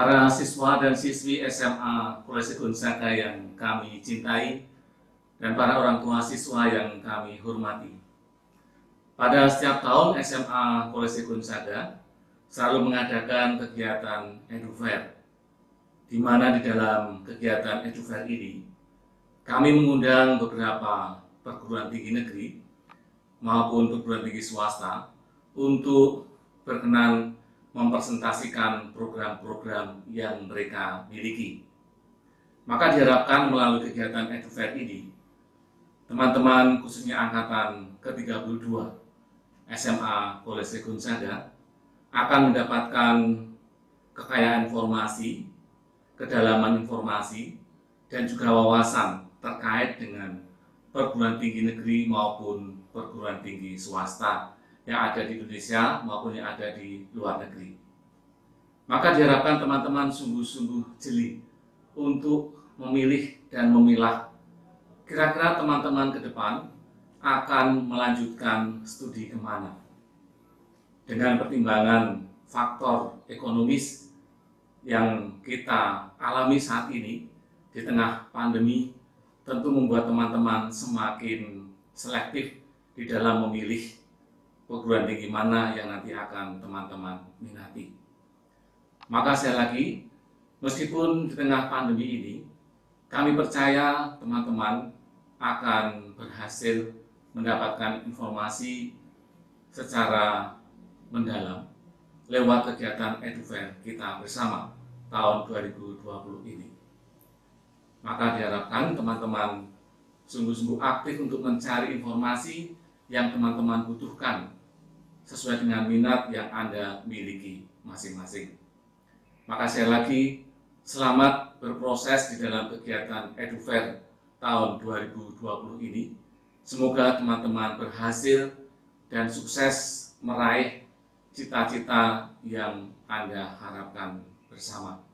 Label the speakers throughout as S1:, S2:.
S1: para siswa dan siswi SMA Polisi Gonzaga yang kami cintai, dan para orang tua siswa yang kami hormati. Pada setiap tahun SMA Polisi Gonzaga selalu mengadakan kegiatan EduFair, di mana di dalam kegiatan EduFair ini kami mengundang beberapa perguruan tinggi negeri maupun perguruan tinggi swasta untuk berkenan mempresentasikan program-program yang mereka miliki. Maka diharapkan melalui kegiatan EduFair ini, teman-teman khususnya angkatan ke-32 SMA Polisi Gonzaga akan mendapatkan kekayaan informasi, kedalaman informasi, dan juga wawasan terkait dengan perguruan tinggi negeri maupun perguruan tinggi swasta yang ada di Indonesia maupun yang ada di luar negeri. Maka diharapkan teman-teman sungguh-sungguh jeli untuk memilih dan memilah kira-kira teman-teman ke depan akan melanjutkan studi kemana. Dengan pertimbangan faktor ekonomis yang kita alami saat ini di tengah pandemi, tentu membuat teman-teman semakin selektif di dalam memilih perguruan tinggi mana yang nanti akan teman-teman minati. Maka sekali lagi, meskipun di tengah pandemi ini, kami percaya teman-teman akan berhasil mendapatkan informasi secara mendalam lewat kegiatan EduFair kita bersama tahun 2020 ini. Maka diharapkan teman-teman sungguh-sungguh aktif untuk mencari informasi yang teman-teman butuhkan sesuai dengan minat yang Anda miliki masing-masing. Maka sekali lagi, selamat berproses di dalam kegiatan EduFair tahun 2020 ini. Semoga teman-teman berhasil dan sukses meraih cita-cita yang Anda harapkan bersama.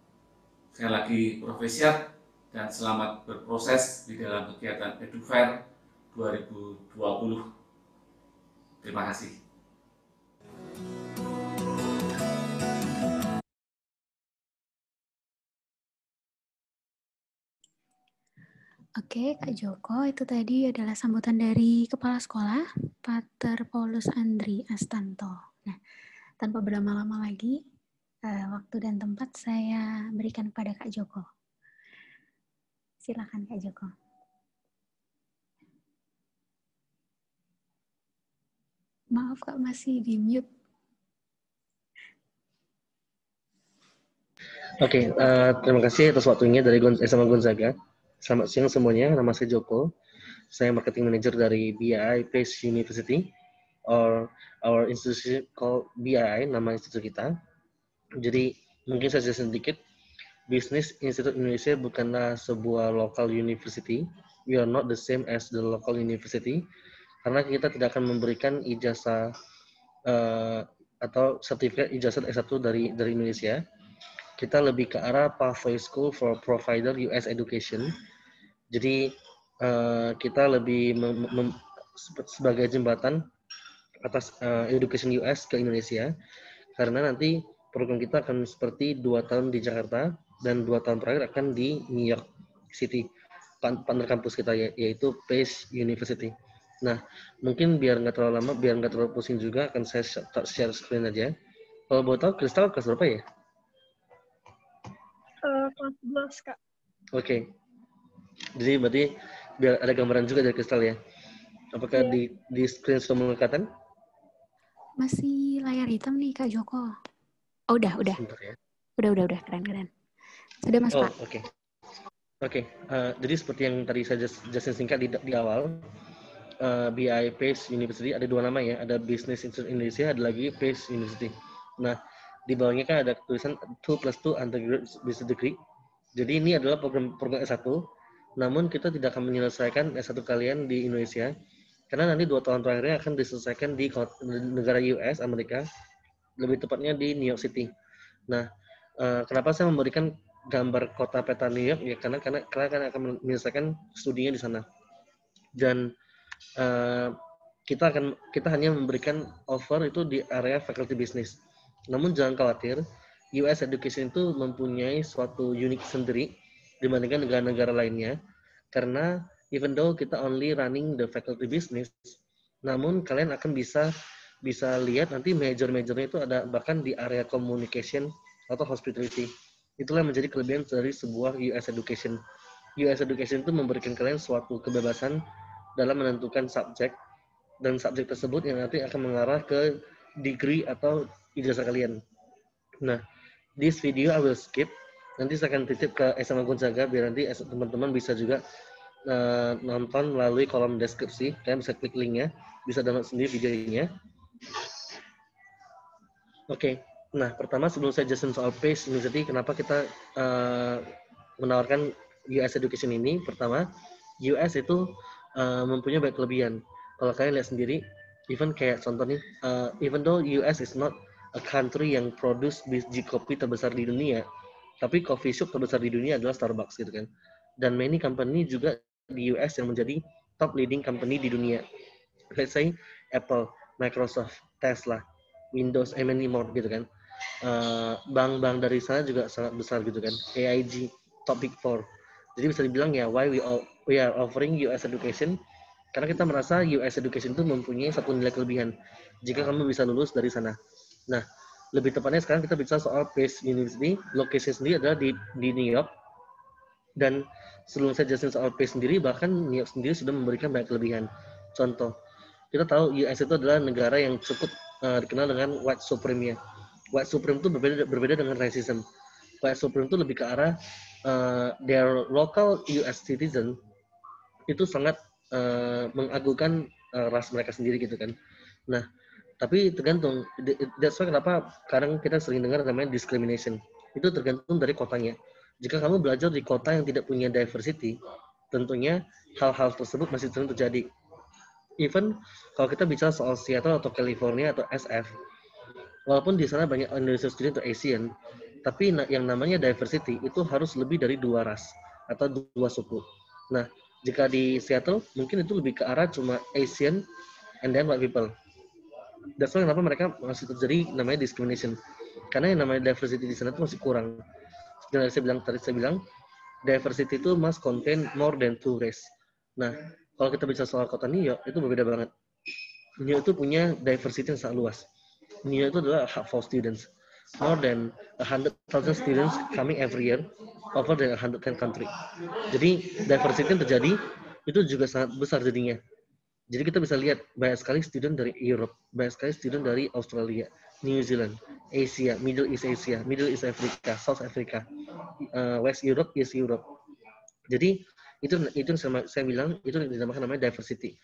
S1: Sekali lagi, profesiat dan selamat berproses di dalam kegiatan EduFair 2020. Terima kasih.
S2: Oke, Kak Joko, itu tadi adalah sambutan dari Kepala Sekolah, Pater Paulus Andri Astanto. Nah, tanpa berlama-lama lagi, waktu dan tempat saya berikan kepada Kak Joko. Silakan Kak Joko. Maaf Kak, masih di mute.
S3: Oke, terima kasih atas waktunya dari SMA Gonzaga. Selamat siang semuanya, nama saya Joko. Saya marketing manager dari BII Pace University, or our institution called BII, nama institusi kita. Jadi mungkin saya jelasin sedikit. Business Institute Indonesia bukanlah sebuah local university. We are not the same as the local university, karena kita tidak akan memberikan ijazah atau sertifikat ijazah S1 dari Indonesia. Kita lebih ke arah pathway school for provider US education. Jadi kita lebih sebagai jembatan atas education US ke Indonesia, karena nanti program kita akan seperti 2 tahun di Jakarta dan 2 tahun terakhir akan di New York City, partner kampus kita yaitu Pace University. Nah, mungkin biar nggak terlalu lama, biar nggak terlalu pusing juga, akan saya share screen aja. Kalau boleh tahu, Kristal kelas berapa ya?
S4: Kelas 11, Kak.
S3: Oke. Jadi berarti biar ada gambaran juga dari Kristal ya. Apakah di screen sudah mulai kelihatan?
S2: Masih layar hitam nih Kak Joko. Oh, udah.
S3: Sebentar ya.
S2: Udah, keren. Sudah Mas Pak.
S3: Oke. Jadi seperti yang tadi saya jelasin singkat di awal, BII Pace University ada 2 nama ya, ada Business Institute Indonesia, ada lagi Pace University. Nah, di bawahnya kan ada tulisan 2+2 undergraduate business degree. Jadi ini adalah program S1, namun kita tidak akan menyelesaikan S1 kalian di Indonesia, karena nanti 2 tahun terakhirnya akan diselesaikan di negara US, Amerika, lebih tepatnya di New York City. Nah, kenapa saya memberikan gambar kota peta New York? Ya karena akan menyelesaikan studinya di sana. Dan kita hanya memberikan offer itu di area faculty business. Namun jangan khawatir, US education itu mempunyai suatu unik sendiri dibandingkan negara-negara lainnya, karena even though kita only running the faculty business, namun kalian akan bisa lihat nanti major-majornya itu ada bahkan di area communication atau hospitality. Itulah menjadi kelebihan dari sebuah US education. US education itu memberikan kalian suatu kebebasan dalam menentukan subjek, dan subjek tersebut yang nanti akan mengarah ke degree atau ijazah kalian. Nah, this video I will skip. Nanti saya akan titip ke SMA Gonzaga biar nanti teman-teman bisa juga nonton melalui kolom deskripsi. Kalian bisa klik linknya, bisa download sendiri videonya. Oke. Nah, pertama sebelum saya jelasin soal PACE University, kenapa kita menawarkan US Education ini? Pertama, US itu mempunyai banyak kelebihan. Kalau kalian lihat sendiri, even kayak contoh nih, even though US is not a country yang produce biji kopi terbesar di dunia, tapi coffee shop terbesar di dunia adalah Starbucks gitu kan. Dan many company juga di US yang menjadi top leading company di dunia. Let's say Apple, Microsoft, Tesla, Windows, and many more gitu kan. Bank-bank dari sana juga sangat besar gitu kan. AIG, top big four. Jadi bisa dibilang ya, why we are offering US education, karena kita merasa US education itu mempunyai satu nilai kelebihan jika kamu bisa lulus dari sana. Nah, lebih tepatnya sekarang kita bicara soal PACE University. Lokasi sendiri adalah di New York. Dan sebelum saya jelasin soal PACE sendiri, bahkan New York sendiri sudah memberikan banyak kelebihan. Contoh, kita tahu US itu adalah negara yang cukup dikenal dengan white supremacy. White supremacy itu berbeda dengan racism. White supremacy itu lebih ke arah their local US citizen itu sangat mengagungkan ras mereka sendiri gitu kan. Nah, tapi tergantung. That's why kenapa kadang kita sering dengar namanya discrimination. Itu tergantung dari kotanya. Jika kamu belajar di kota yang tidak punya diversity, tentunya hal-hal tersebut masih sering terjadi. Even kalau kita bicara soal Seattle atau California atau SF, walaupun di sana banyak Indonesia student atau Asian, tapi yang namanya diversity itu harus lebih dari 2 ras atau 2 suku. Nah, jika di Seattle mungkin itu lebih ke arah cuma Asian and then white people. That's why kenapa mereka masih terjadi namanya discrimination. Karena yang namanya diversity di sana itu masih kurang. Tadi saya bilang diversity itu must contain more than 2 race. Nah, kalau kita bicara soal kota New York itu berbeda banget. New York itu punya diversity yang sangat luas. New York itu adalah hub for students. More than 100,000 students coming every year over than 110 country. Jadi diversity yang terjadi itu juga sangat besar jadinya. Jadi kita bisa lihat banyak sekali student dari Europe, banyak sekali student dari Australia, New Zealand, Asia, Middle East Asia, Middle East Africa, South Africa, West Europe, East Europe. Jadi itu yang saya bilang itu dinamakan namanya diversity.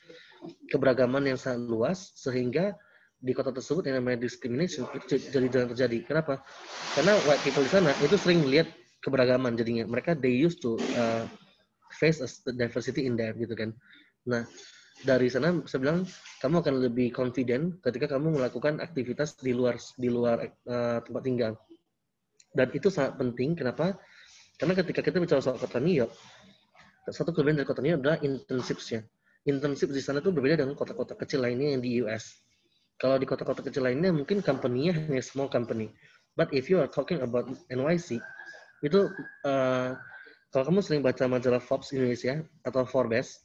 S3: Keberagaman yang sangat luas sehingga di kota tersebut yang namanya discrimination itu jadi jarang terjadi. Kenapa? Karena white people di sana itu sering melihat keberagaman jadinya. Mereka they used to face a diversity in there gitu kan. Nah, dari sana saya bilang kamu akan lebih confident ketika kamu melakukan aktivitas di luar tempat tinggal. Dan itu sangat penting. Kenapa? Karena ketika kita bicara soal kota New York, satu kelebihan dari kota New York adalah internships-nya. Internships di sana itu berbeda dengan kota-kota kecil lainnya yang di US. Kalau di kota-kota kecil lainnya mungkin company-nya hanya small company. But if you are talking about NYC, itu kalau kamu sering baca majalah Forbes Indonesia atau Forbes,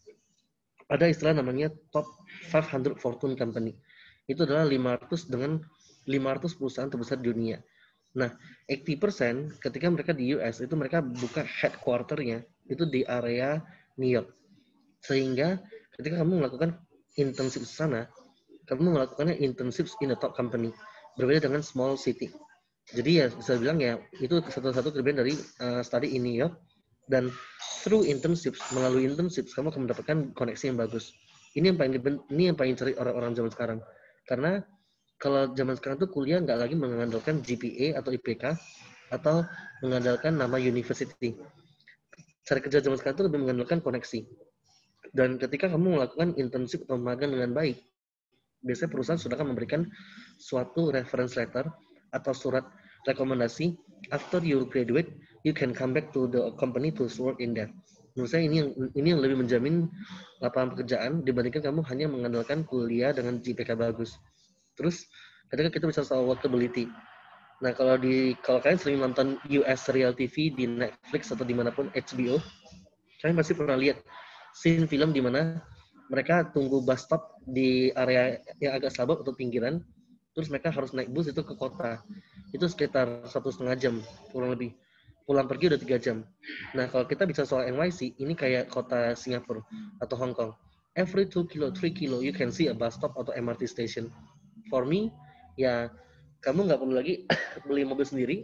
S3: ada istilah namanya top 500 Fortune Company. Itu adalah 500 perusahaan terbesar di dunia. Nah, 80% ketika mereka di US itu mereka buka headquarter-nya itu di area New York. Sehingga ketika kamu melakukan internship di sana, kamu melakukannya internship in a top company. Berbeda dengan small city. Jadi ya bisa bilang ya itu satu-satu kelebihan dari study in New York. Dan through internships, melalui internships kamu akan mendapatkan koneksi yang bagus. Ini yang paling cari orang-orang zaman sekarang. Karena kalau zaman sekarang tuh kuliah nggak lagi mengandalkan GPA atau IPK atau mengandalkan nama university. Cari kerja zaman sekarang itu lebih mengandalkan koneksi. Dan ketika kamu melakukan internship atau magang dengan baik, biasanya perusahaan sudah akan memberikan suatu reference letter atau surat rekomendasi. After you graduate, you can come back to the company to work in there. Menurut saya ini yang lebih menjamin lapangan pekerjaan dibandingkan kamu hanya mengandalkan kuliah dengan GPK bagus. Terus ketika kita bicara soal workability, Nah, kalau kalian sering nonton US serial TV di Netflix atau dimanapun HBO, kalian pasti pernah lihat scene film di mana mereka tunggu bus stop di area yang agak suburb atau pinggiran, terus mereka harus naik bus itu ke kota. Itu sekitar 1,5 jam kurang lebih. Pulang pergi udah 3 jam. Nah, kalau kita bicara soal NYC, ini kayak kota Singapura atau Hong Kong. Every 2 kilo, 3 kilo, you can see a bus stop atau MRT station. For me, ya kamu nggak perlu lagi beli mobil sendiri.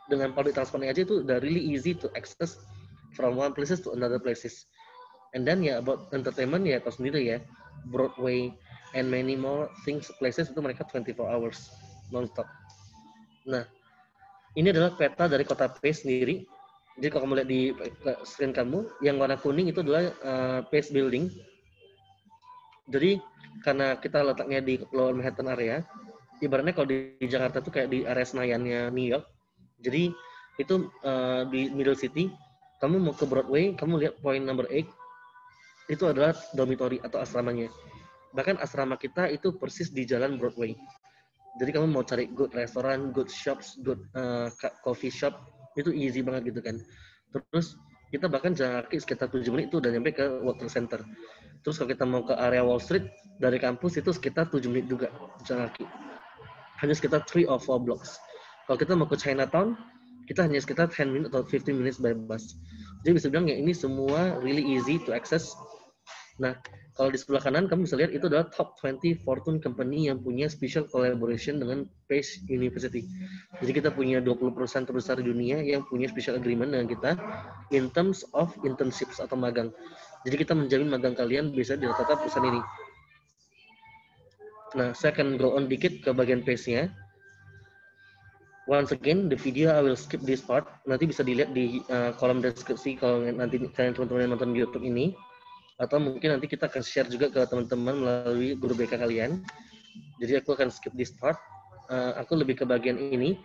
S3: Dengan public transport aja itu udah really easy to access from one places to another places. And then ya about entertainment ya tahu sendiri ya, Broadway and many more things places itu mereka 24 hours non-stop. Nah, ini adalah peta dari kota Pace sendiri. Jadi kalau kamu lihat di screen kamu, yang warna kuning itu adalah Pace Building. Jadi karena kita letaknya di Lower Manhattan area, ibaratnya kalau di Jakarta tuh kayak di area Senayannya New York. Jadi itu di Middle City, kamu mau ke Broadway, kamu lihat point number 8, itu adalah dormitory atau asramanya. Bahkan asrama kita itu persis di jalan Broadway. Jadi kamu mau cari good restoran, good shops, good coffee shop, itu easy banget gitu kan. Terus kita bahkan jalan kaki sekitar 7 menit itu udah nyampe ke World Trade Center. Terus kalau kita mau ke area Wall Street, dari kampus itu sekitar 7 menit juga jalan kaki. Hanya sekitar 3 or 4 blocks. Kalau kita mau ke Chinatown, kita hanya sekitar 10 minutes atau 15 minutes by bus. Jadi bisa bilang ya ini semua really easy to access. Nah, kalau di sebelah kanan kamu bisa lihat itu adalah top 20 Fortune company yang punya special collaboration dengan Pace University. Jadi kita punya 20 perusahaan terbesar di dunia yang punya special agreement dengan kita in terms of internships atau magang. Jadi kita menjamin magang kalian bisa di rata-rata perusahaan ini. Nah, saya akan go on dikit ke bagian Pace-nya. Once again, the video I will skip this part. Nanti bisa dilihat di kolom deskripsi kalau nanti kalian teman-teman nonton di YouTube ini. Atau mungkin nanti kita akan share juga ke teman-teman melalui guru BK kalian. Jadi aku akan skip this part. Aku lebih ke bagian ini.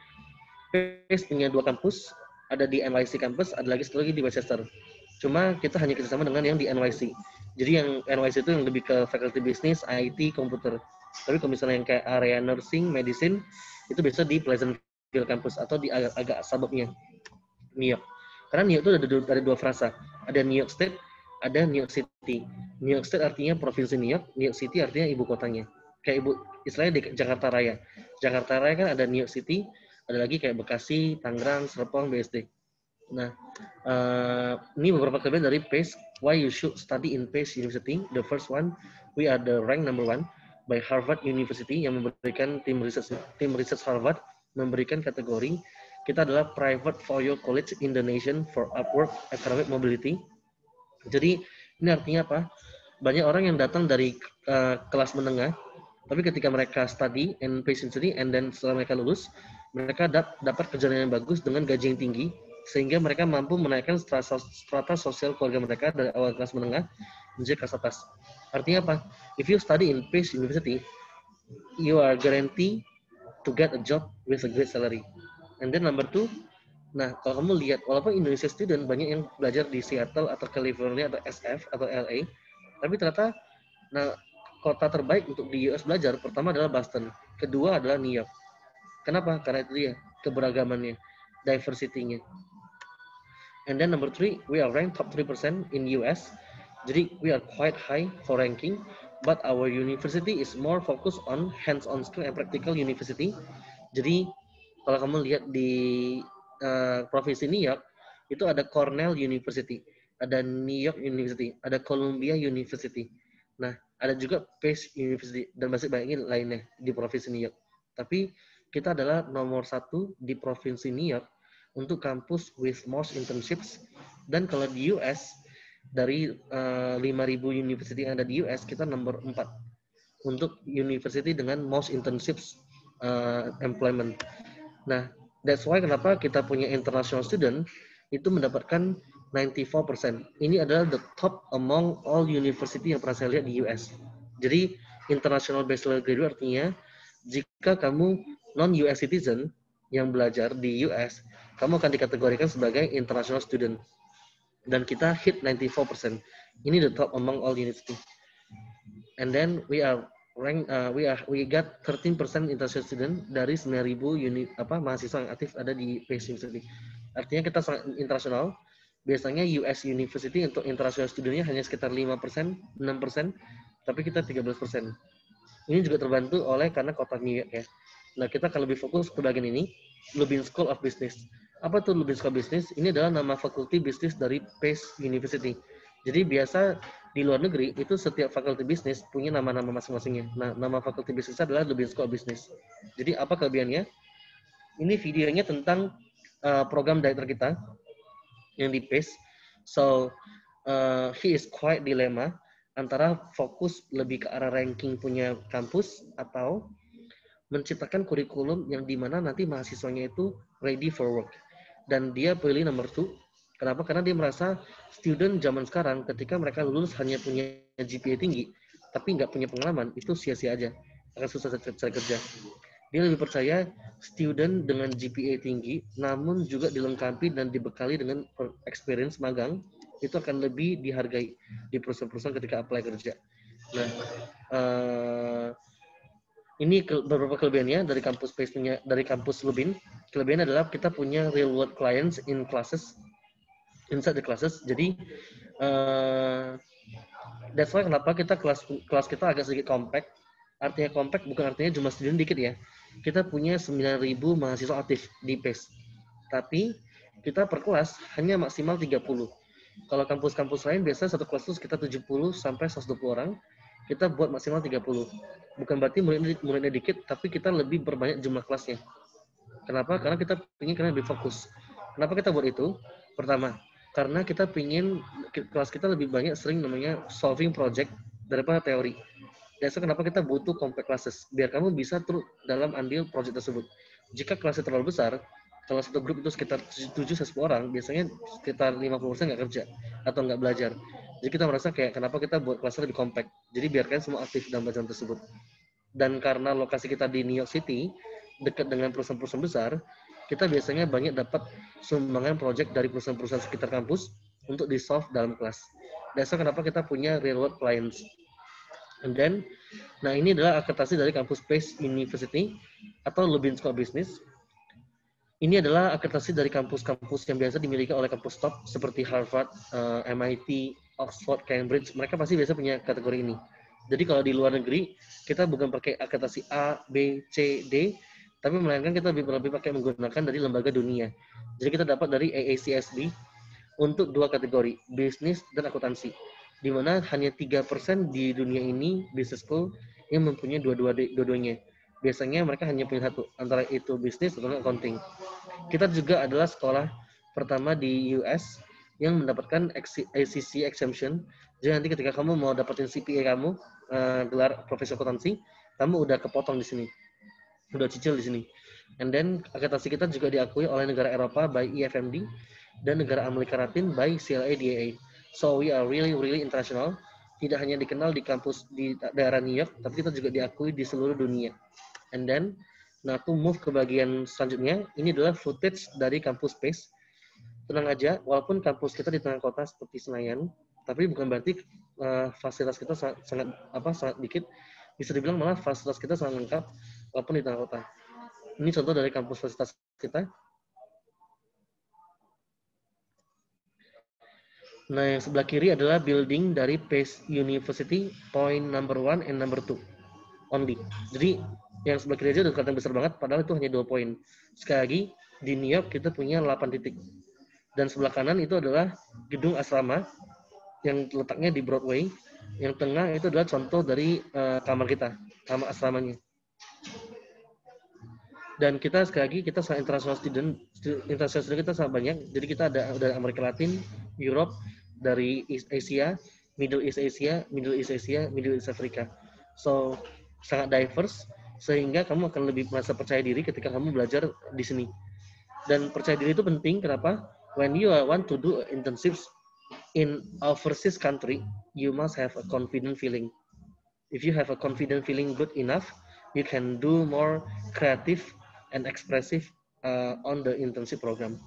S3: Pace punya 2 kampus. Ada di NYC campus, ada lagi satu lagi di Westchester. Cuma kita hanya kerjasama dengan yang di NYC. Jadi yang NYC itu yang lebih ke faculty business, IT, komputer. Tapi kalau misalnya yang kayak area nursing, medicine, itu biasa di Pleasantville campus atau di agak suburbnya New York. Karena New York itu ada 2 frasa. Ada New York State, ada New York City. New York State artinya provinsi New York, New York City artinya ibu kotanya. Kayak istilahnya di Jakarta Raya. Jakarta Raya kan ada New York City, ada lagi kayak Bekasi, Tangerang, Serpong, BSD. Nah, ini beberapa kelebihan dari Pace. Why you should study in Pace University? The first one, we are the rank number 1 by Harvard University yang memberikan tim research Harvard memberikan kategori kita adalah private four-year college in the nation for upward economic mobility. Jadi ini artinya apa? Banyak orang yang datang dari kelas menengah, tapi ketika mereka study in Pace University and then setelah mereka lulus, mereka dapat kerjaan yang bagus dengan gaji yang tinggi, sehingga mereka mampu menaikkan strata sosial keluarga mereka dari awal kelas menengah menjadi kelas atas. Artinya apa? If you study in Pace University, you are guaranteed to get a job with a great salary. And then number 2, nah kalau kamu lihat, walaupun Indonesia student banyak yang belajar di Seattle atau California atau SF atau LA, tapi ternyata nah kota terbaik untuk di US belajar pertama adalah Boston, kedua adalah New York. Kenapa? Karena itu dia keberagamannya, diversity-nya. And then number 3, we are ranked top 3% in US. Jadi we are quite high for ranking, but our university is more focused on hands-on skill and practical university. Jadi kalau kamu lihat di provinsi New York, itu ada Cornell University, ada New York University, ada Columbia University. Nah, ada juga Pace University dan masih banyak lainnya di provinsi New York. Tapi kita adalah nomor 1 di provinsi New York untuk kampus with most internships. Dan kalau di US, dari 5.000 university yang ada di US, kita nomor 4 untuk university dengan most internships employment. Nah, that's why kenapa kita punya international student itu mendapatkan 94%. Ini adalah the top among all university yang pernah saya lihat di US. Jadi, international bachelor graduate artinya jika kamu non-US citizen yang belajar di US, kamu akan dikategorikan sebagai international student. Dan kita hit 94%. Ini the top among all university. And then we are we got 13% international student dari 9.000 mahasiswa yang aktif ada di PACE University. Artinya kita sangat internasional. Biasanya US University untuk international studentnya hanya sekitar 5%, 6%, tapi kita 13%. Ini juga terbantu oleh karena kota New York ya. Nah, kita akan lebih fokus ke bagian ini, Lubin School of Business. Apa tuh Lubin School of Business? Ini adalah nama fakulti bisnis dari PACE University. Jadi biasa di luar negeri itu setiap fakulti bisnis punya nama-nama masing-masingnya. Nah, nama fakulti bisnis adalah Lubin School of Business. Jadi apa kelebihannya? Ini videonya tentang program director kita yang di PACE. So, he is quite dilemma antara fokus lebih ke arah ranking punya kampus atau menciptakan kurikulum yang dimana nanti mahasiswanya itu ready for work. Dan dia pilih nomor 2. Kenapa? Karena dia merasa student zaman sekarang ketika mereka lulus hanya punya GPA tinggi, tapi nggak punya pengalaman, itu sia-sia aja. Akan susah cari kerja. Dia lebih percaya student dengan GPA tinggi, namun juga dilengkapi dan dibekali dengan experience magang, itu akan lebih dihargai di perusahaan-perusahaan ketika apply kerja. Nah, ini beberapa kelebihannya dari kampus PACE-nya, dari kampus Lubin. Kelebihannya adalah kita punya real world clients in classes, inside the classes. Jadi, that's why kenapa kita kelas kita agak sedikit compact. Artinya compact bukan artinya jumlah student dikit ya. Kita punya 9.000 mahasiswa aktif di PACE. Tapi kita per kelas hanya maksimal 30. Kalau kampus-kampus lain biasa satu kelas itu sekitar 70 sampai 120 orang. Kita buat maksimal 30. Bukan berarti muridnya dikit, tapi kita lebih berbanyak jumlah kelasnya. Kenapa? Karena kita ingin lebih fokus. Kenapa kita buat itu? Pertama, karena kita ingin kelas kita lebih banyak sering namanya solving project daripada teori. Jadi kenapa kita butuh compact classes? Biar kamu bisa terus dalam andil project tersebut. Jika kelasnya terlalu besar, kalau satu grup itu sekitar 7-10 orang, biasanya sekitar 50% nggak kerja atau nggak belajar. Jadi kita merasa kayak kenapa kita buat kelasnya lebih compact. Jadi biarkan semua aktif dalam pelajaran tersebut. Dan karena lokasi kita di New York City, dekat dengan perusahaan-perusahaan besar, kita biasanya banyak dapat sumbangan project dari perusahaan-perusahaan sekitar kampus untuk di-solve dalam kelas. Dasar kenapa kita punya real world clients. And then, nah ini adalah akreditasi dari kampus PACE University atau Lubin School of Business. Ini adalah akreditasi dari kampus-kampus yang biasa dimiliki oleh kampus top seperti Harvard, MIT, Oxford, Cambridge. Mereka pasti biasa punya kategori ini. Jadi kalau di luar negeri, kita bukan pakai akreditasi A, B, C, D, tapi melainkan kita lebih pakai menggunakan dari lembaga dunia. Jadi kita dapat dari AACSB untuk 2 kategori, bisnis dan akuntansi. Di mana hanya 3% di dunia ini business school yang mempunyai dua-duanya. Biasanya mereka hanya punya satu, antara itu bisnis atau accounting. Kita juga adalah sekolah pertama di US yang mendapatkan ACC exemption. Jadi nanti ketika kamu mau dapetin CPA kamu, gelar profesi akuntansi, kamu udah kepotong di sini, udah cicil di sini. And then akreditasi kita juga diakui oleh negara Eropa by EFMD dan negara Amerika Latin by CLA-DAA. So we are really international. Tidak hanya dikenal di kampus di daerah New York, tapi kita juga diakui di seluruh dunia. And then, nah to move ke bagian selanjutnya, ini adalah footage dari kampus PACE. Tenang aja, walaupun kampus kita di tengah kota seperti Senayan, tapi bukan berarti fasilitas kita sangat dikit. Bisa dibilang malah fasilitas kita sangat lengkap, walaupun di tengah kota. Ini contoh dari kampus fasilitas kita. Nah, yang sebelah kiri adalah building dari PACE University, point number 1 and number 2 only. Jadi, yang sebelah kiri aja udah kelihatan besar banget, padahal itu hanya 2 poin. Sekali lagi, di New York kita punya 8 titik. Dan sebelah kanan itu adalah gedung asrama, yang letaknya di Broadway. Yang tengah itu adalah contoh dari kamar kita, kamar asramanya. Dan kita sekali lagi, kita sangat international student kita sangat banyak. Jadi kita ada dari Amerika Latin, Europe, dari East Asia, Middle East Asia, Middle East Africa. So, sangat diverse, sehingga kamu akan lebih merasa percaya diri ketika kamu belajar di sini. Dan percaya diri itu penting, kenapa? When you want to do internships in overseas country, you must have a confident feeling. If you have a confident feeling good enough, you can do more creative and expressive on the internship program.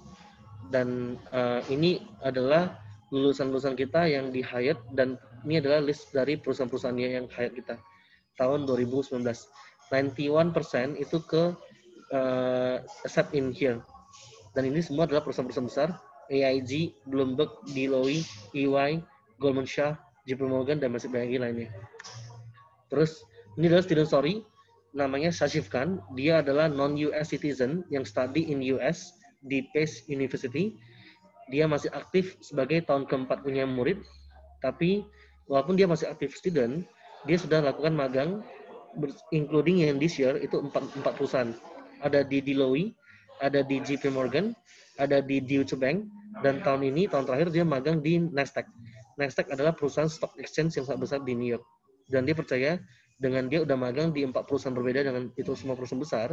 S3: Dan ini adalah lulusan-lulusan kita yang di-hire, dan ini adalah list dari perusahaan-perusahaannya yang hire kita. tahun 2019. 91% itu ke accept in here. Dan ini semua adalah perusahaan-perusahaan besar, AIG, Bloomberg, Deloitte, EY, Goldman Sachs, JP Morgan, dan masih banyak lainnya. Terus, ini adalah student story, namanya Shashif Khan. Dia adalah non-US citizen yang study in US di Pace University. Dia masih aktif sebagai tahun keempat punya murid, tapi walaupun dia masih aktif student, dia sudah lakukan magang, including yang this year, itu 4 perusahaan. Ada di Deloitte, ada di JP Morgan, ada di Deutsche Bank, dan tahun terakhir dia magang di Nasdaq. Nasdaq adalah perusahaan stock exchange yang sangat besar di New York. Dan dia percaya dengan dia udah magang di 4 perusahaan berbeda dengan itu semua perusahaan besar,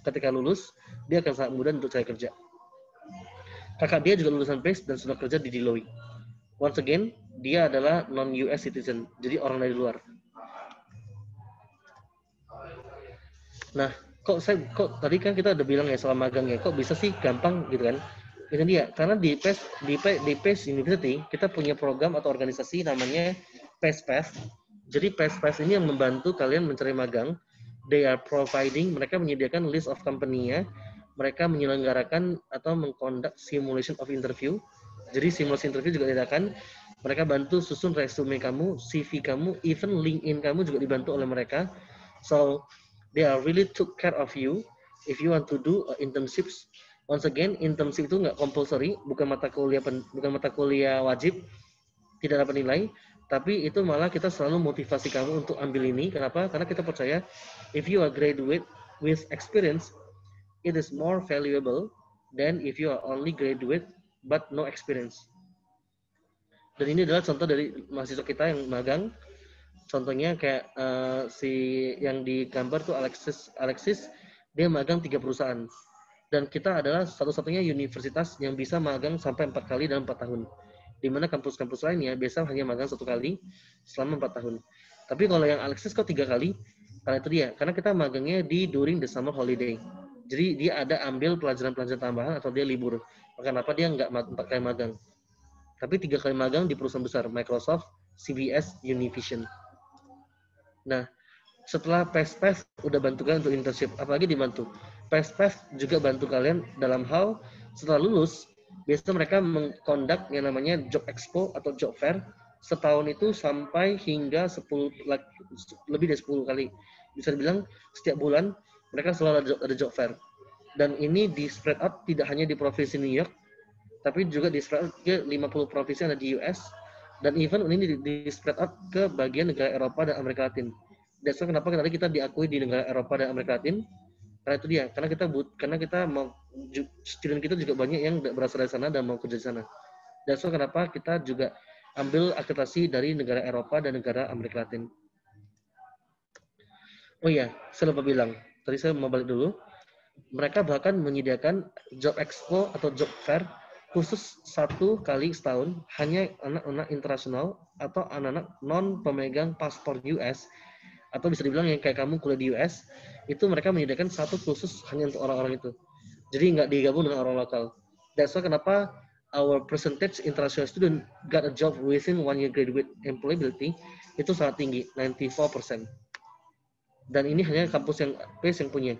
S3: ketika lulus, dia akan sangat mudah untuk cari kerja. Kakak dia juga lulusan Pace dan sudah kerja di Deloitte. Once again, dia adalah non-US citizen, jadi orang dari luar. Nah, kok tadi kan kita udah bilang ya soal magangnya, kok bisa sih gampang gitu kan? Itu dia, karena di Pace University kita punya program atau organisasi namanya Pace Path. Jadi Pace Path ini yang membantu kalian mencari magang. They are providing, mereka menyediakan list of company-nya, mereka menyelenggarakan atau mengconduct simulation of interview. Jadi simulasi interview juga diadakan. Mereka bantu susun resume kamu, CV kamu, even LinkedIn kamu juga dibantu oleh mereka. So they are really took care of you if you want to do internships. Once again, internship itu nggak compulsory, bukan mata kuliah wajib, tidak dapat nilai, tapi itu malah kita selalu motivasi kamu untuk ambil ini. Kenapa? Karena kita percaya if you are graduate with experience, it is more valuable than if you are only graduate but no experience. Dan ini adalah contoh dari mahasiswa kita yang magang. Contohnya kayak si yang di gambar tuh Alexis, dia magang 3 perusahaan. Dan kita adalah satu-satunya universitas yang bisa magang sampai 4 kali dalam 4 tahun. Di mana kampus-kampus lainnya biasa hanya magang 1 kali selama 4 tahun. Tapi kalau yang Alexis kok 3 kali? Karena itu dia, karena kita magangnya during the summer holiday. Jadi dia ada ambil pelajaran-pelajaran tambahan atau dia libur. Kenapa dia nggak 4 kali magang? Tapi 3 kali magang di perusahaan besar, Microsoft, CBS, Univision. Nah, setelah PES udah bantu kalian untuk internship, apalagi dibantu. PES juga bantu kalian dalam hal setelah lulus, biasanya mereka mengconduct yang namanya job expo atau job fair setahun itu sampai hingga lebih dari 10 kali. Bisa dibilang setiap bulan mereka selalu ada job fair. Dan ini di spread out tidak hanya di provinsi New York, tapi juga di spread out ke 50 provinsi yang ada di US, dan even ini di spread out ke bagian negara Eropa dan Amerika Latin. That's why kenapa tadi kita diakui di negara Eropa dan Amerika Latin, karena itu dia, karena kita mau student kita juga banyak yang berasal dari sana dan mau kerja di sana. That's why kenapa kita juga ambil akreditasi dari negara Eropa dan negara Amerika Latin. Oh iya, saya lupa bilang, tadi saya mau balik dulu. Mereka bahkan menyediakan job expo atau job fair khusus 1 kali setahun, hanya anak-anak internasional atau anak-anak non pemegang paspor US, atau bisa dibilang yang kayak kamu kuliah di US, itu mereka menyediakan 1 khusus hanya untuk orang-orang itu. Jadi nggak digabung dengan orang lokal. That's why kenapa our percentage international student got a job within 1 year graduate employability itu sangat tinggi, 94%. Dan ini hanya kampus yang Pace yang punya.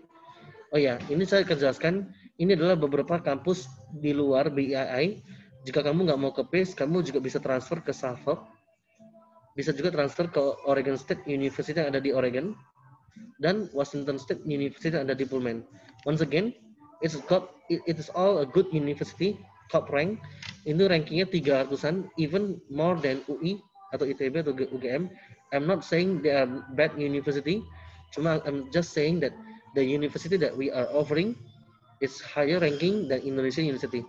S3: Oh ya, ini saya akan jelaskan. Ini adalah beberapa kampus di luar BII. Jika kamu nggak mau ke Pace, kamu juga bisa transfer ke Suffolk. Bisa juga transfer ke Oregon State University yang ada di Oregon. Dan Washington State University yang ada di Pullman. Once again, it is all a good university, top rank. Ini rankingnya 300-an, even more than UI atau ITB atau UGM. I'm not saying they are bad university. Cuma I'm just saying that the university that we are offering is higher ranking than Indonesian University.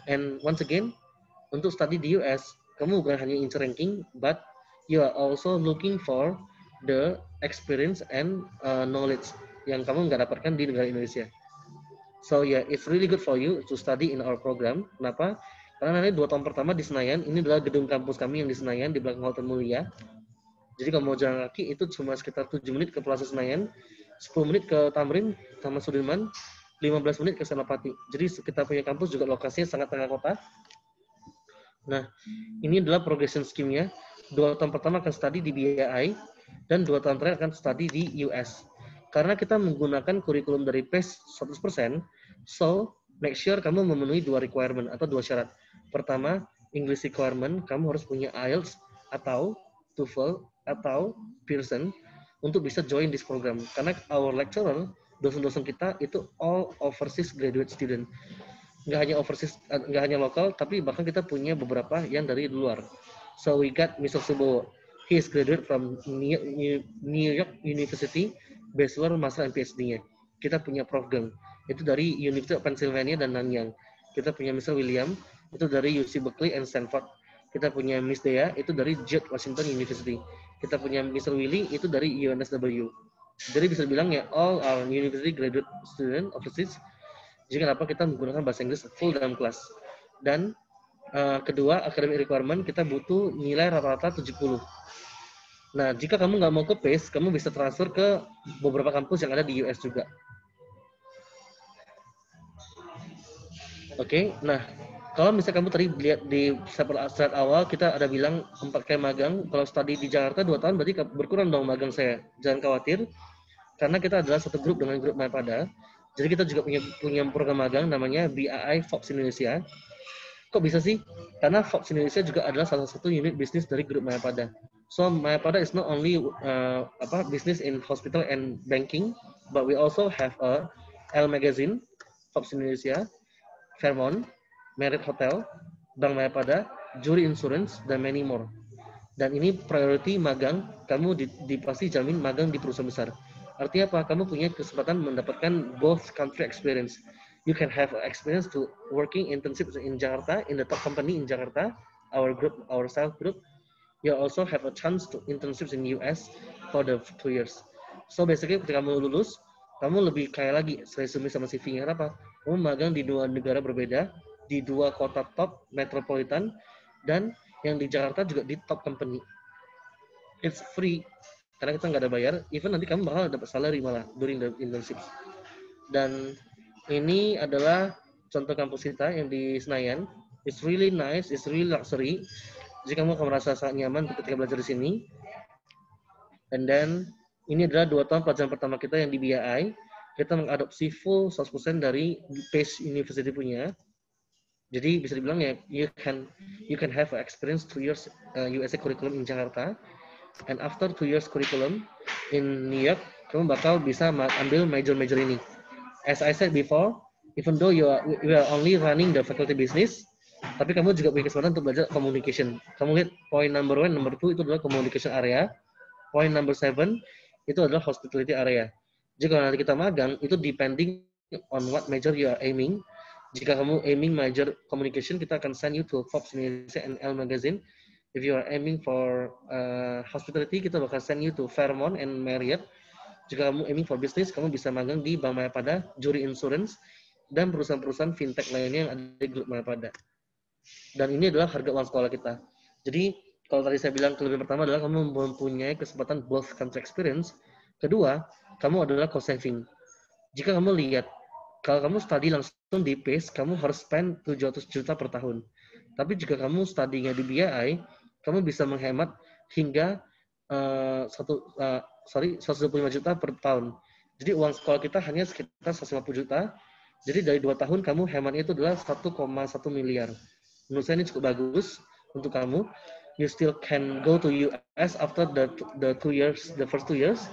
S3: And once again, untuk study di US, kamu bukan hanya incer ranking, but you are also looking for the experience and knowledge yang kamu nggak dapatkan di negara Indonesia. So yeah, it's really good for you to study in our program. Kenapa? Karena nanti 2 tahun pertama di Senayan, ini adalah gedung kampus kami yang di Senayan, di belakang Hotel Mulia. Jadi kalau mau jalan kaki itu cuma sekitar 7 menit ke Plaza Senayan, 10 menit ke Tamrin, Taman Sudirman, 15 menit ke Senopati. Jadi kita punya kampus juga lokasinya sangat tengah kota. Nah, ini adalah progression scheme-nya. 2 tahun pertama akan study di BII, dan 2 tahun terakhir akan study di US. Karena kita menggunakan kurikulum dari PACE 100%, so make sure kamu memenuhi 2 requirement atau 2 syarat. Pertama, English requirement, kamu harus punya IELTS atau TOEFL atau Pearson untuk bisa join this program. Karena our lecturer, dosen-dosen kita itu all overseas graduate student. Nggak hanya overseas, nggak hanya lokal, tapi bahkan kita punya beberapa yang dari luar. So we got Mr. Subowo. He is graduate from New York University, bachelor, master, and PhD-nya. Kita punya Prof. Geng, itu dari University of Pennsylvania dan Nanyang. Kita punya Mr. William, itu dari UC Berkeley and Stanford. Kita punya Miss Dea, itu dari George Washington University. Kita punya Mr. Willy, itu dari UNSW. Jadi bisa dibilang ya, all our university graduate student overseas. Jadi kenapa kita menggunakan bahasa Inggris full dalam kelas. Dan kedua, academic requirement, kita butuh nilai rata-rata 70. Nah, jika kamu nggak mau ke PACE, kamu bisa transfer ke beberapa kampus yang ada di US juga. Oke, nah, kalau misalnya kamu tadi lihat di slide awal, kita ada bilang 4 kali magang. Kalau study di Jakarta 2 tahun, berarti berkurang dong magang saya. Jangan khawatir, karena kita adalah satu grup dengan grup Mayapada. Jadi kita juga punya program magang namanya BAI Fox Indonesia. Kok bisa sih? Karena Fox Indonesia juga adalah salah satu unit bisnis dari grup Mayapada. So Mayapada is not only business in hospital and banking, but we also have a L Magazine, Fox Indonesia, Fairmont, Marriott Hotel, Bank Mayapada, Juri Insurance, dan many more. Dan ini priority magang, kamu pasti jamin magang di perusahaan besar. Artinya apa? Kamu punya kesempatan mendapatkan both country experience. You can have experience to working internship in Jakarta, in the top company in Jakarta, our group, our self group. You also have a chance to internships in US for the 2 years. So basically ketika kamu lulus, kamu lebih kaya lagi resume sama CV-nya. Kenapa? Kamu magang di 2 negara berbeda, di 2 kota top metropolitan, dan yang di Jakarta juga di top company. It's free. Karena kita nggak ada bayar, even nanti kamu bakal dapat salary malah during the internship. Dan ini adalah contoh kampus kita yang di Senayan. It's really nice, it's really luxury. Jadi kamu akan merasa sangat nyaman ketika belajar di sini. And then ini adalah 2 tahun pelajaran pertama kita yang di BAI. Kita mengadopsi full 100% dari PACE University punya. Jadi bisa dibilang ya, you can have experience 2 years USA curriculum in Jakarta. And after 2 years curriculum in New York, kamu bakal bisa ambil major-major ini. As I said before, even though you are only running the faculty business, tapi kamu juga punya kesempatan untuk belajar communication. Kamu lihat point number 1, number 2 itu adalah communication area. Point number 7 itu adalah hospitality area. Jika nanti kita magang, itu depending on what major you are aiming. Jika kamu aiming major communication, kita akan send you to Fox Indonesia and L Magazine. If you are aiming for hospitality, kita bakal send you to Fairmont and Marriott. Jika kamu aiming for business, kamu bisa magang di Bank Mayapada, Juri Insurance, dan perusahaan-perusahaan fintech lainnya yang ada di grup Mayapada. Dan ini adalah harga uang sekolah kita. Jadi, kalau tadi saya bilang kelebihan pertama adalah kamu mempunyai kesempatan both country experience. Kedua, kamu adalah cost saving. Jika kamu lihat, kalau kamu study langsung di PACE, kamu harus spend 700 juta per tahun. Tapi jika kamu study-nya di BAI, kamu bisa menghemat hingga 125 juta per tahun. Jadi uang sekolah kita hanya sekitar 150 juta. Jadi dari 2 tahun kamu hematnya itu adalah 1,1 miliar. Menurut saya ini cukup bagus untuk kamu. You still can go to US after the first 2 years.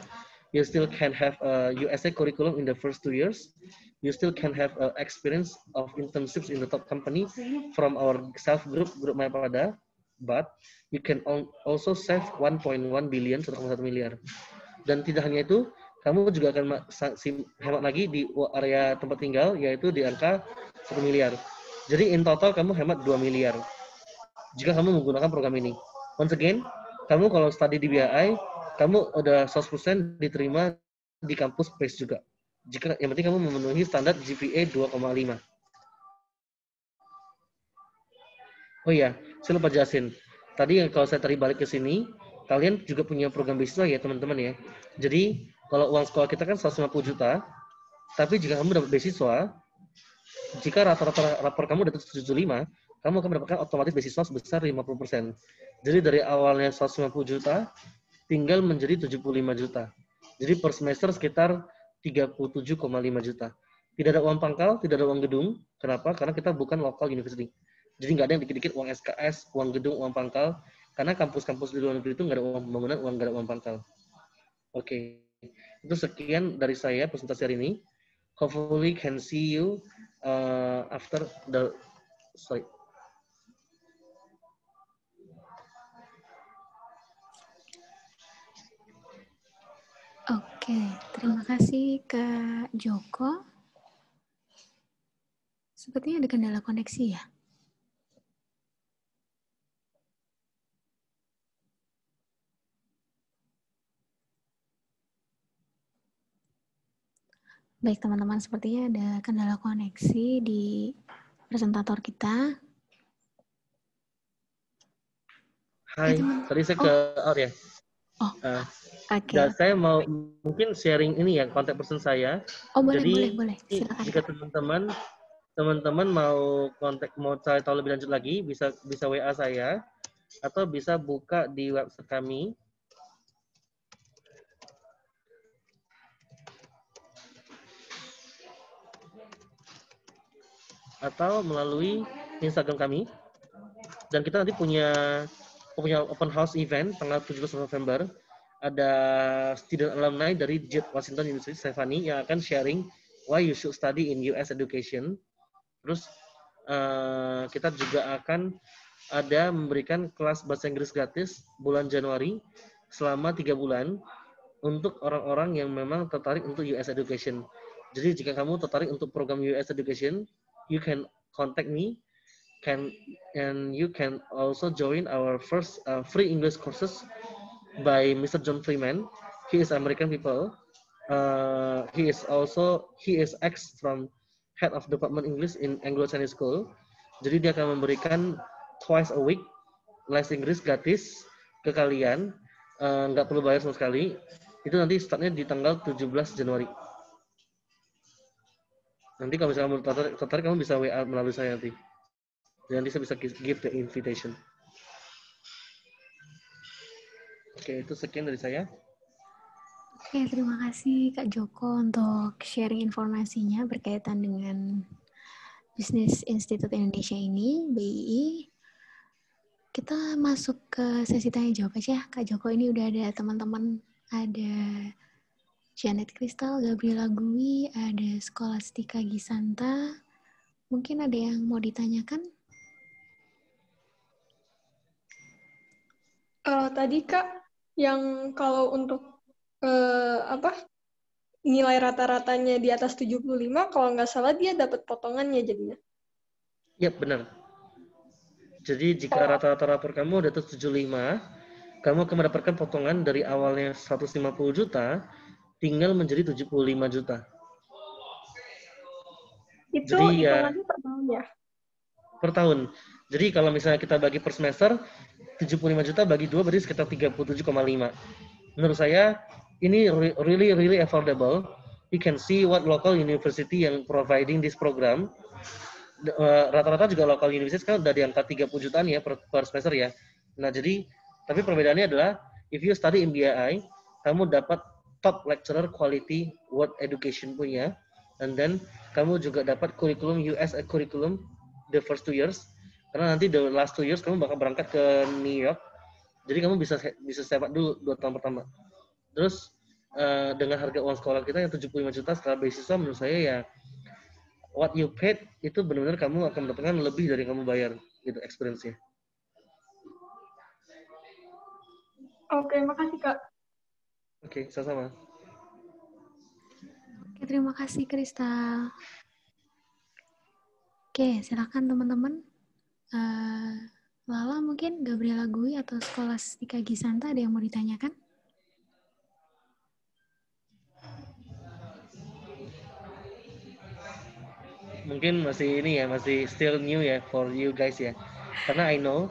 S3: You still can have a USA curriculum in the first 2 years. You still can have experience of internships in the top company from our self group Mayapada. But you can also save 1.1 billion, 1,1 miliar. Dan tidak hanya itu, kamu juga akan hemat lagi di area tempat tinggal, yaitu di angka 1 miliar. Jadi in total kamu hemat 2 miliar. Jika kamu menggunakan program ini. Once again, kamu kalau study di BAI, kamu udah 100% diterima di kampus PACE juga. Jika yang penting kamu memenuhi standar GPA 2,5. Oh iya, saya lupa jelasin. Tadi kalau saya tarik balik ke sini, kalian juga punya program beasiswa ya teman-teman ya. Jadi kalau uang sekolah kita kan 150 juta, tapi jika kamu dapat beasiswa, jika rata-rata rapor kamu dapat 75, kamu akan mendapatkan otomatis beasiswa sebesar 50%. Jadi dari awalnya 150 juta, tinggal menjadi 75 juta. Jadi per semester sekitar 37,5 juta. Tidak ada uang pangkal, tidak ada uang gedung. Kenapa? Karena kita bukan local university. Jadi nggak ada yang dikit-dikit uang SKS, uang gedung, uang pangkal. Karena kampus-kampus di luar negeri itu nggak ada uang pembangunan, nggak ada uang pangkal. Oke. Itu sekian dari saya presentasi hari ini. Hopefully can see you after the slide.
S2: Oke, terima kasih Kak Joko. Sepertinya ada kendala koneksi ya. Baik teman-teman, sepertinya ada kendala koneksi di presentator kita.
S3: Hai, tadi saya ke out ya.
S2: Oh, oke.
S3: Dan saya mau mungkin sharing ini ya, kontak person saya.
S2: Oh, boleh,
S3: Jadi
S2: boleh. Silakan.
S3: jika teman-teman mau cari tahu lebih lanjut lagi, bisa WA saya atau bisa buka di website kami. Atau melalui Instagram kami. Dan kita nanti punya open house event tanggal 17 November. Ada student alumni dari George Washington University, Stephanie, yang akan sharing why you should study in US education. Terus kita juga akan ada memberikan kelas bahasa Inggris gratis bulan Januari selama 3 bulan untuk orang-orang yang memang tertarik untuk US education. Jadi jika kamu tertarik untuk program US education, you can contact me, and you can also join our first free English courses by Mr. John Freeman. He is American people. He is ex from head of department English in Anglo Chinese School. Jadi dia akan memberikan twice a week les Inggris gratis ke kalian, nggak perlu bayar sama sekali. Itu nanti startnya di tanggal 17 Januari. Nanti kalau misalnya kamu tertarik, kamu bisa WA melalui saya nanti. Dan nanti saya bisa give the invitation. Oke, itu sekian dari saya.
S2: Oke, terima kasih Kak Joko untuk sharing informasinya berkaitan dengan Business Institute Indonesia ini, BII. Kita masuk ke sesi tanya jawab aja. Kak Joko, ini udah ada teman-teman, ada Janet Kristal, Gabriela Gui, ada Skolastika Gisanta. Mungkin ada yang mau ditanyakan?
S4: Tadi Kak, yang kalau untuk nilai rata-ratanya di atas 75, kalau nggak salah dia dapat potongannya jadinya.
S3: Iya, benar. Jadi jika rata-rata rapor kamu di atas 75, kamu akan mendapatkan potongan dari awalnya 150 juta, tinggal menjadi 75 juta.
S4: Itu
S3: jadi
S4: hitungannya per tahun ya?
S3: Per tahun. Jadi kalau misalnya kita bagi per semester, 75 juta bagi 2 berarti sekitar 37,5. Menurut saya, ini really affordable. You can see what local university yang providing this program. Rata-rata juga local university kan udah di angka 30 jutaan ya per semester ya. Nah, jadi, tapi perbedaannya adalah, if you study in BII, kamu dapat top lecturer quality world education punya, and then kamu juga dapat kurikulum US curriculum the first 2 years, karena nanti the last 2 years kamu bakal berangkat ke New York, jadi kamu bisa sewa dulu 2 tahun pertama. Terus dengan harga uang sekolah kita yang 75 juta setelah beasiswa, menurut saya ya what you paid itu benar-benar kamu akan mendapatkan lebih dari yang kamu bayar, gitu experience-nya.
S4: Oke, makasih Kak.
S3: Oke, sama-sama.
S2: Oke, terima kasih Kristal. Oke, silakan teman-teman. Lala mungkin, Gabriela Gui atau Skolastika Gisanta ada yang mau ditanyakan?
S3: Mungkin masih ini ya, masih still new ya for you guys ya. Karena I know,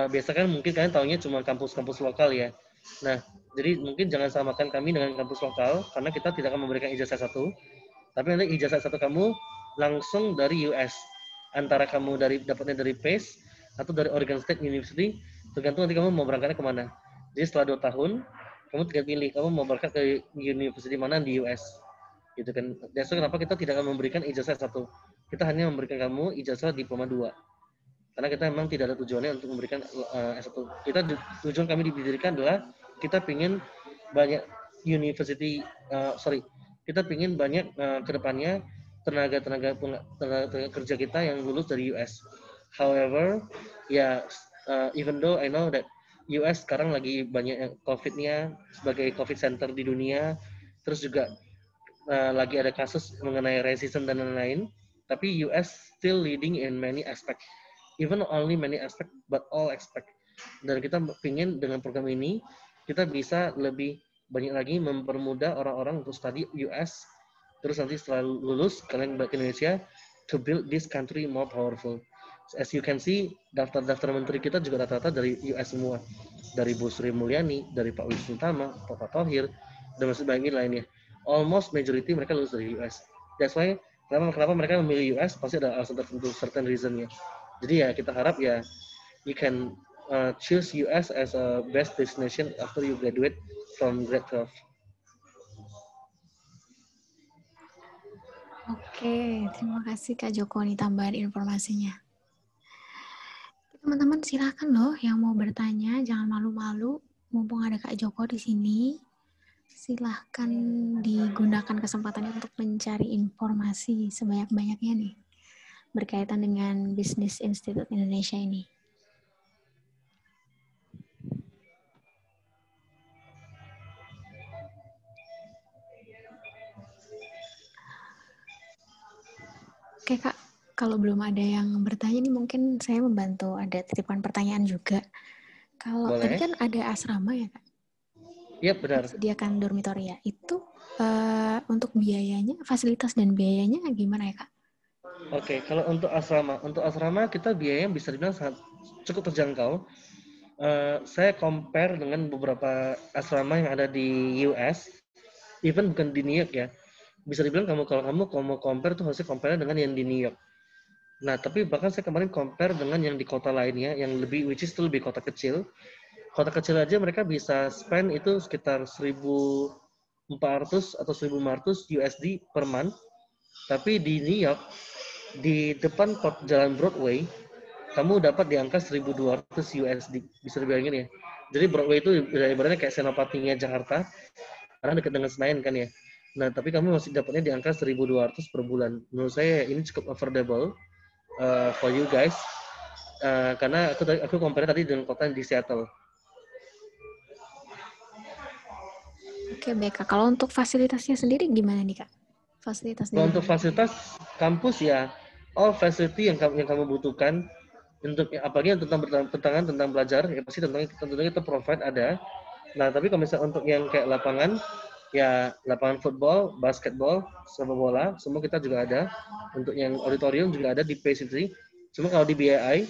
S3: biasa kan mungkin kalian taunya cuma kampus-kampus lokal ya. Nah, jadi mungkin jangan samakan kami dengan kampus lokal, karena kita tidak akan memberikan ijazah satu. Tapi nanti ijazah satu kamu langsung dari US. Antara kamu dapatnya dari PACE atau dari Oregon State University, tergantung nanti kamu mau berangkatnya kemana. Jadi setelah 2 tahun, kamu tinggal pilih, kamu mau berangkat ke university mana di US. Gitu kan. That's why kenapa kita tidak akan memberikan ijazah 1. Kita hanya memberikan kamu ijazah diploma 2. Karena kita memang tidak ada tujuannya untuk memberikan S1. Tujuan kami didirikan adalah kita ingin banyak kita ingin banyak kedepannya tenaga kerja kita yang lulus dari US. However, even though I know that US sekarang lagi banyak COVID-nya sebagai COVID center di dunia, terus juga lagi ada kasus mengenai racism dan lain-lain, tapi US still leading in many aspects. Even only many aspect, but all aspect. Dan kita ingin dengan program ini, kita bisa lebih banyak lagi mempermudah orang-orang untuk study US. Terus nanti setelah lulus, kalian balik ke Indonesia, to build this country more powerful. As you can see, daftar-daftar menteri kita juga rata-rata dari US semua. Dari Bu Sri Mulyani, dari Pak Wisnu Tama, Pak Thohir, dan masih banyak lainnya. Almost majority mereka lulus dari US. That's why, kenapa mereka memilih US, pasti ada alasan tertentu, certain reason-nya. Jadi kita harap you can choose US as a best destination after you graduate from grade 12.
S2: Oke, terima kasih Kak Joko nih tambahan informasinya. Teman-teman silakan loh yang mau bertanya, jangan malu-malu. Mumpung ada Kak Joko di sini, silahkan digunakan kesempatannya untuk mencari informasi sebanyak-banyaknya nih berkaitan dengan Business Institute Indonesia ini. Oke Kak, kalau belum ada yang bertanya nih mungkin saya membantu ada titipan pertanyaan juga. Kalau
S3: Boleh.
S2: tadi kan ada asrama ya Kak?
S3: Iya benar.
S2: Disediakan dormitory ya. Itu untuk biayanya, fasilitas dan biayanya gimana ya Kak?
S3: Oke, kalau untuk asrama kita biayanya bisa dibilang sangat cukup terjangkau. Saya compare dengan beberapa asrama yang ada di US, even bukan di New York ya. Bisa dibilang kalau kamu mau compare tuh harusnya compare dengan yang di New York. Nah, tapi bahkan saya kemarin compare dengan yang di kota lainnya, yang which is itu lebih kota kecil. Kota kecil aja mereka bisa spend itu sekitar 1.400 atau 1.500 USD per month. Tapi di New York, di depan jalan Broadway, kamu dapat di angka 1.200 USD. Bisa dibayangin ya. Jadi Broadway itu ibaratnya kayak Senopatinya Jakarta, karena dekat dengan Senayan kan ya. Nah, tapi kamu masih dapatnya di angka 1.200 per bulan. Menurut saya ini cukup affordable for you guys. Karena aku compare tadi dengan kota di Seattle.
S2: Oke, baik Kak. Kalau untuk fasilitasnya sendiri gimana nih Kak?
S3: Kalau untuk fasilitas kampus ya, all facility yang kamu butuhkan untuk apalagi yang tentang belajar ya pasti tentunya kita provide ada. Nah tapi kalau misalnya untuk yang kayak lapangan football, basketball, sepak bola semua kita juga ada. Untuk yang auditorium juga ada di PCT. Cuma kalau di BII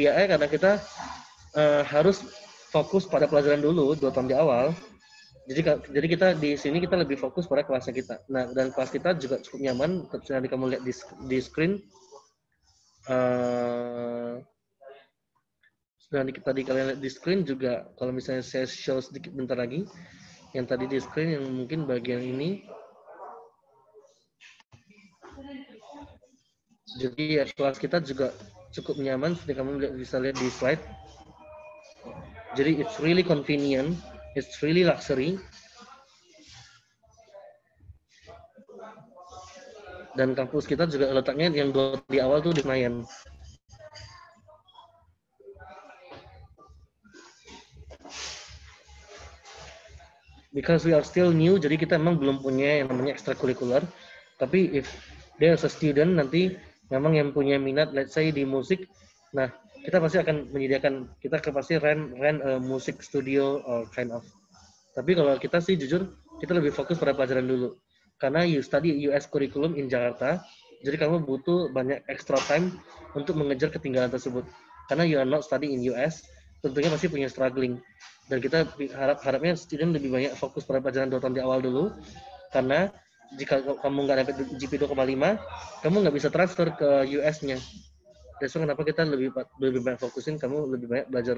S3: karena kita harus fokus pada pelajaran dulu 2 tahun di awal. Jadi kita di sini kita lebih fokus pada kelasnya kita. Nah, dan kelas kita juga cukup nyaman. Nanti kamu lihat di screen. Dan tadi kalian lihat di screen juga. Kalau misalnya saya show sedikit bentar lagi, yang tadi di screen yang mungkin bagian ini. Jadi kelas kita juga cukup nyaman. Seperti kamu bisa lihat di slide. Jadi it's really convenient. It's really luxury. Dan kampus kita juga letaknya yang di awal tuh di Senayan. Because we are still new, jadi kita emang belum punya yang namanya ekstrakurikuler. Tapi if there's a student nanti memang yang punya minat, let's say di musik, nah kita pasti akan menyediakan, kita pasti rent a music studio or kind of. Tapi kalau kita sih jujur, kita lebih fokus pada pelajaran dulu. Karena you study US curriculum in Jakarta, jadi kamu butuh banyak extra time untuk mengejar ketinggalan tersebut. Karena you are not study in US, tentunya pasti punya struggling. Dan kita harapnya student lebih banyak fokus pada pelajaran 2 tahun di awal dulu. Karena jika kamu nggak dapat GP 2,5, kamu nggak bisa transfer ke US-nya. That's why kenapa kita lebih banyak fokusin kamu lebih banyak belajar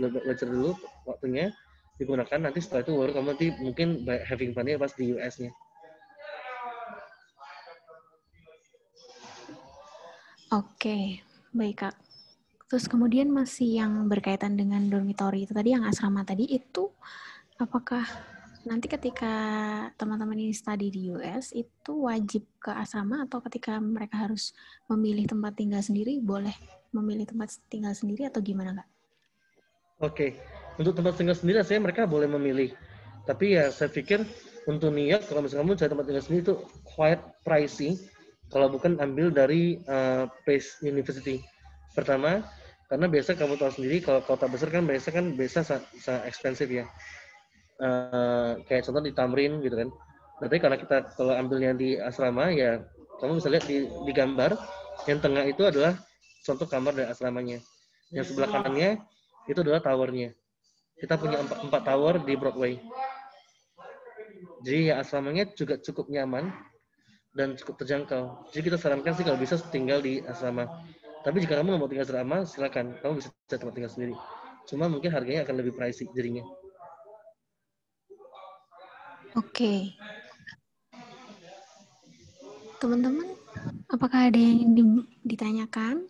S3: belajar dulu waktunya digunakan, nanti setelah itu baru kamu nanti mungkin having fun-nya pas di US-nya.
S2: Oke, baik Kak. Terus kemudian masih yang berkaitan dengan dormitory itu tadi, yang asrama tadi itu, apakah nanti ketika teman-teman ini study di US itu wajib ke asrama, atau ketika mereka harus memilih tempat tinggal sendiri boleh memilih tempat tinggal sendiri atau gimana Kak?
S3: Oke, untuk tempat tinggal sendiri saya mereka boleh memilih. Tapi ya saya pikir untuk New York kalau misalnya kamu cari tempat tinggal sendiri itu quite pricey kalau bukan ambil dari Pace University. Pertama, karena biasa kamu tahu sendiri kalau kota besar kan biasa expensive ya. Kayak contoh di Tamrin gitu kan. Tapi karena kita kalau ambilnya di asrama ya kamu bisa lihat di gambar yang tengah itu adalah contoh kamar dari asramanya. Yang sebelah kanannya itu adalah towernya. Kita punya 4 tower di Broadway. Jadi ya asramanya juga cukup nyaman dan cukup terjangkau. Jadi kita sarankan sih kalau bisa tinggal di asrama. Tapi jika kamu nggak mau tinggal asrama, silakan. Kamu bisa cari tempat tinggal sendiri. Cuma mungkin harganya akan lebih pricey jadinya.
S2: Oke. Teman-teman, apakah ada yang ditanyakan?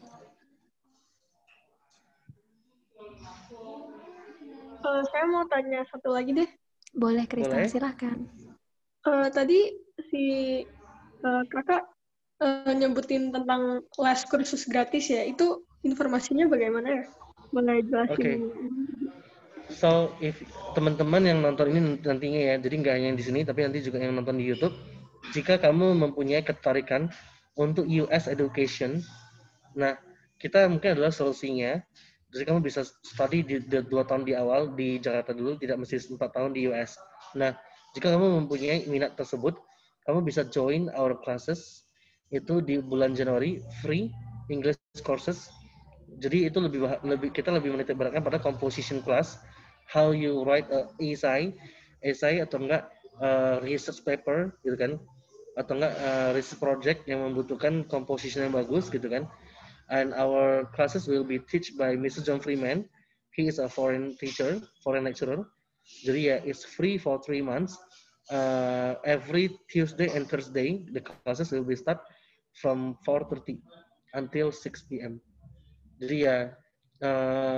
S4: Saya mau tanya satu lagi deh.
S2: Boleh, Kristal,
S3: Boleh.
S2: silahkan.
S4: Tadi si kakak nyebutin tentang les kursus gratis ya. Itu informasinya bagaimana ya? Boleh jelasin?
S3: Oke. So, if teman-teman yang nonton ini nantinya ya, jadi nggak hanya yang di sini, tapi nanti juga yang nonton di YouTube, jika kamu mempunyai ketertarikan untuk US education, nah, kita mungkin adalah solusinya. Jadi kamu bisa study di 2 tahun di awal di Jakarta dulu, tidak mesti 4 tahun di US. Nah, jika kamu mempunyai minat tersebut, kamu bisa join our classes, itu di bulan Januari, free English courses. Jadi itu kita lebih menitik beratkan pada composition class, how you write a essay atau enggak research paper gitu kan, atau enggak research project yang membutuhkan composition yang bagus gitu kan. And our classes will be taught by Mr. John Freeman. He is a foreign lecturer. Jadi ya, it's free for 3 months. Every Tuesday and Thursday, the classes will be start from 4:30 until 6 p.m. Jadi ya,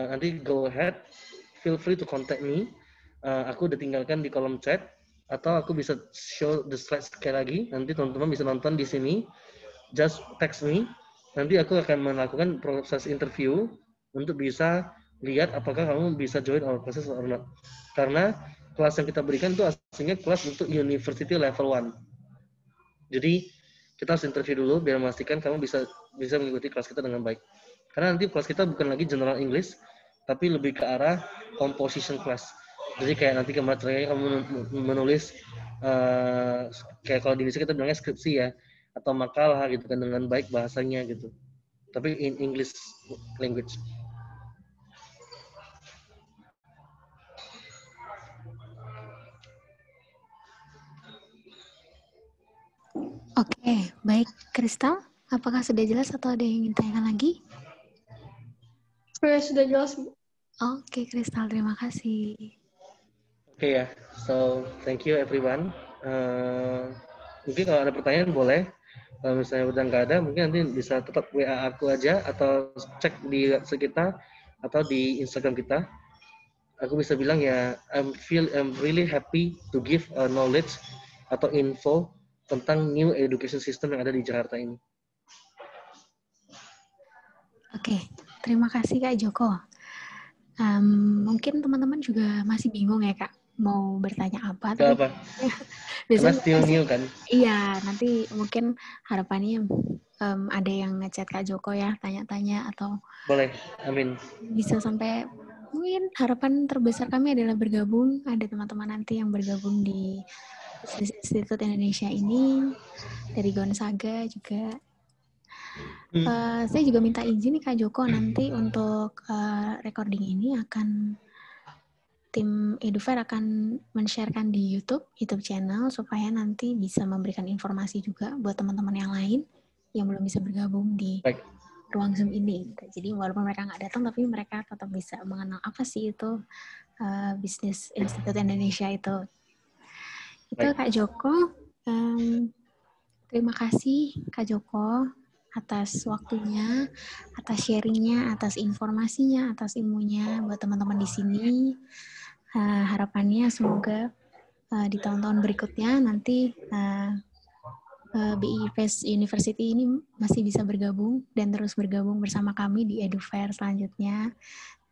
S3: nanti go ahead, feel free to contact me. Aku udah tinggalkan di kolom chat, atau aku bisa show the slides sekali lagi. Nanti teman-teman bisa nonton di sini. Just text me. Nanti aku akan melakukan proses interview untuk bisa lihat apakah kamu bisa join our classes or not. Karena kelas yang kita berikan itu aslinya kelas untuk university level 1. Jadi kita harus interview dulu biar memastikan kamu bisa mengikuti kelas kita dengan baik. Karena nanti kelas kita bukan lagi general English, tapi lebih ke arah composition class. Jadi kayak nanti kemarin kamu menulis kayak kalau di Indonesia kita bilangnya skripsi ya, atau makalah gitu kan dengan baik bahasanya gitu. Tapi in English language.
S2: Oke, baik. Kristal, apakah sudah jelas atau ada yang ingin tanyakan lagi?
S4: Sudah jelas, Bu.
S2: Oke, Kristal, terima kasih.
S3: Oke ya, so thank you everyone. Mungkin kalau ada pertanyaan boleh. Kalau misalnya udah nggak ada, mungkin nanti bisa tetap WA aku aja atau cek di website kita atau di Instagram kita. Aku bisa bilang ya, I'm really happy to give knowledge atau info tentang new education system yang ada di Jakarta ini.
S2: Oke, terima kasih Kak Joko. Mungkin teman-teman juga masih bingung ya Kak, mau bertanya apa.
S3: Gak apa. Karena still new kan.
S2: Iya, nanti mungkin harapannya ada yang ngechat Kak Joko ya, tanya-tanya atau
S3: boleh, amin.
S2: Bisa sampai, mungkin harapan terbesar kami adalah bergabung, ada teman-teman nanti yang bergabung di Institut Indonesia ini, dari Gonzaga juga. Saya juga minta izin nih Kak Joko, nanti untuk recording ini tim Edufair akan men-sharekan di YouTube channel supaya nanti bisa memberikan informasi juga buat teman-teman yang lain yang belum bisa bergabung di ruang Zoom ini. Gitu. Jadi walaupun mereka nggak datang, tapi mereka tetap bisa mengenal apa sih itu Business Institute Indonesia itu. Itu
S3: Baik.
S2: Kak Joko. Terima kasih Kak Joko atas waktunya, atas sharingnya, atas informasinya, atas ilmunya buat teman-teman di sini. Harapannya semoga di tahun-tahun berikutnya nanti BI Fest University ini masih bisa bergabung dan terus bergabung bersama kami di EduFair selanjutnya.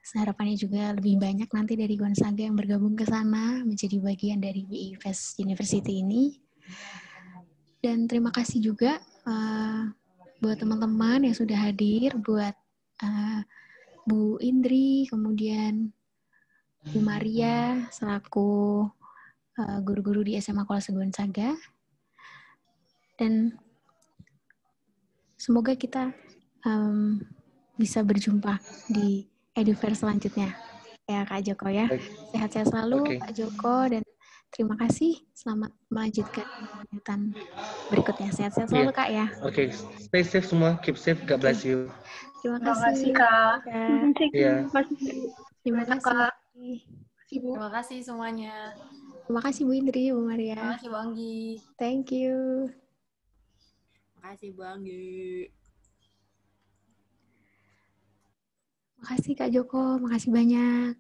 S2: Harapannya juga lebih banyak nanti dari Gonzaga yang bergabung ke sana menjadi bagian dari BI Fest University ini. Dan terima kasih juga buat teman-teman yang sudah hadir, buat Bu Indri, kemudian Bu Maria selaku guru-guru di SMA Kolase Gonzaga. Dan semoga kita bisa berjumpa di EduFair selanjutnya. Ya Kak Joko ya. Sehat-sehat selalu Kak Joko dan terima kasih. Selamat melanjutkan kegiatan berikutnya. Sehat-sehat selalu Kak ya.
S3: Oke, stay safe semua, keep safe, God bless you.
S2: Terima kasih
S5: Kak.
S3: Iya.
S2: Terima kasih.
S5: Kak.
S4: Ibu.
S5: Terima kasih semuanya.
S2: Terima kasih Bu Indri, Bu Maria.
S5: Terima kasih Bu Anggi.
S2: Thank you.
S5: Terima kasih Bu Anggi.
S2: Makasih Kak Joko, makasih banyak.